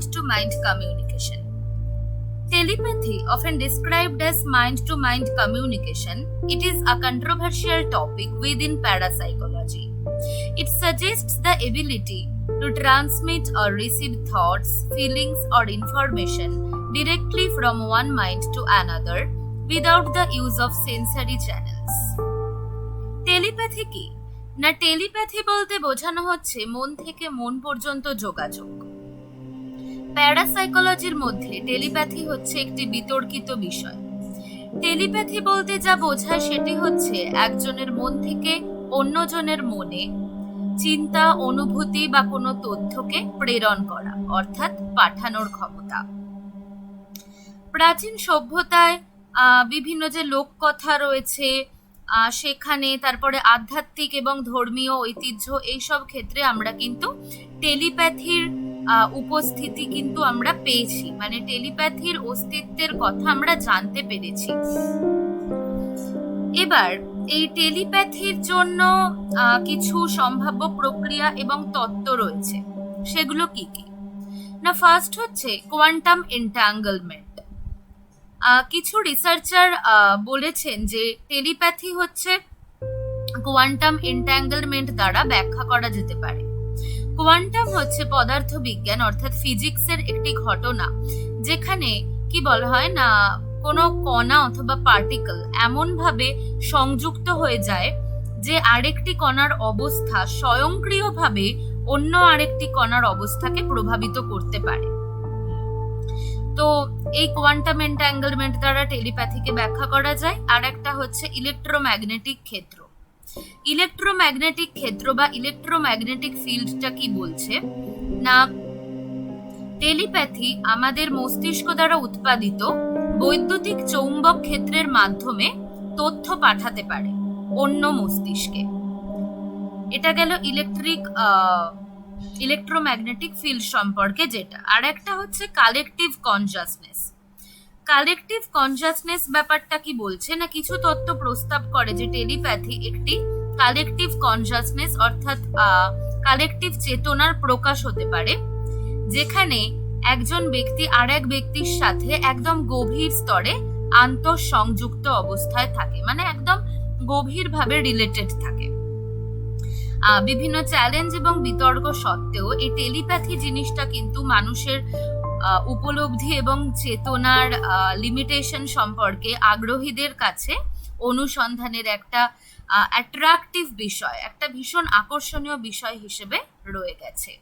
mind-to-mind communication. Telepathy, often described as mind-to-mind communication, it is a controversial topic within parapsychology. It suggests the ability to transmit or receive thoughts, feelings, or information directly from one mind to another without the use of sensory channels. Telepathy কি না, telepathy বলতে বোঝানো হচ্ছে মন থেকে মন পর্যন্ত যোগাযোগ। প্যারাসাইকোলজির মধ্যে টেলিপ্যাথি হচ্ছে একটি বিতর্কিত বিষয়। টেলিপ্যাথি বলতে যা বোঝায় সেটি হচ্ছে একজনের মন থেকে অন্যজনের মনে চিন্তা, অনুভূতি বা কোনো তথ্যকে প্রেরণ করা, অর্থাৎ পাঠানোর ক্ষমতা। প্রাচীন সভ্যতায় বিভিন্ন যে লোককথা রয়েছে সেখানে, তারপরে আধ্যাত্মিক এবং ধর্মীয় ঐতিহ্য, এইসব ক্ষেত্রে আমরা কিন্তু টেলিপ্যাথির উপস্থিতি কিন্তু আমরা পেয়েছি, মানে টেলিপ্যাথির অস্তিত্বের কথা আমরা জানতে পেরেছি। এবার এই টেলিপ্যাথির জন্য কিছু সম্ভাব্য প্রক্রিয়া এবং তত্ত্ব রয়েছে, সেগুলো কি কি না, ফার্স্ট হচ্ছে কোয়ান্টাম এন্ট্যাঙ্গলমেন্ট। কিছু রিসার্চার বলেছেন যে টেলিপ্যাথি হচ্ছে কোয়ান্টাম এন্ট্যাঙ্গলমেন্ট দ্বারা ব্যাখ্যা করা যেতে পারে। কোয়ান্টাম হচ্ছে পদার্থবিজ্ঞান অর্থাৎ ফিজিক্সের একটি ঘটনা, যেখানে কি বলা হয় না, কোনো কণা অথবা পার্টিকেল এমন ভাবে সংযুক্ত হয়ে যায় যে আরেকটি কণার অবস্থা স্বয়ংক্রিয়ভাবে অন্য আরেকটি কণার অবস্থাকে প্রভাবিত করতে পারে। তো এই কোয়ান্টাম এন্ট্যাঙ্গলমেন্ট দ্বারা টেলিপ্যাথিকে ব্যাখ্যা করা যায়। আর একটা হচ্ছে ইলেকট্রোম্যাগনেটিক ক্ষেত্র। ইলেকট্রোম্যাগনেটিক ক্ষেত্র বা ইলেকট্রোম্যাগনেটিক ফিল্ডটা কি বলছে না, টেলিপ্যাথি আমাদের মস্তিষ্ক দ্বারা উৎপাদিত বৈদ্যুতিক চৌম্বক ক্ষেত্রের মাধ্যমে তথ্য পাঠাতে পারে অন্য মস্তিষ্কে। এটা গেল ইলেকট্রোম্যাগনেটিক ফিল্ড সম্পর্কে যেটা। আর একটা হচ্ছে কালেকটিভ কনসাসনেস। কালেকটিভ কনসাসনেস ব্যাপারটা কি বলছে না, কিছু তত্ত্ব প্রস্তাব করে যে টেলিপ্যাথি একটি কালেকটিভ কনসাসনেস অর্থাৎ কালেকটিভ চেতনার প্রকাশ হতে পারে, যেখানে একজন ব্যক্তি আর এক ব্যক্তির সাথে একদম গভীর স্তরে আন্তঃসংযুক্ত অবস্থায় থাকে, মানে একদম গভীরভাবে রিলেটেড থাকে। বিভিন্ন চ্যালেঞ্জ এবং বিতর্ক সত্ত্বেও এই টেলিপ্যাথি জিনিসটা কিন্তু মানুষের উপলব্ধি এবং চেতনার লিমিটেশন সম্পর্কে আগ্রহীদের কাছে অনুসন্ধানের একটা অ্যাট্রাকটিভ বিষয়, একটা ভীষণ আকর্ষণীয় বিষয় হিসেবে রয়ে গেছে।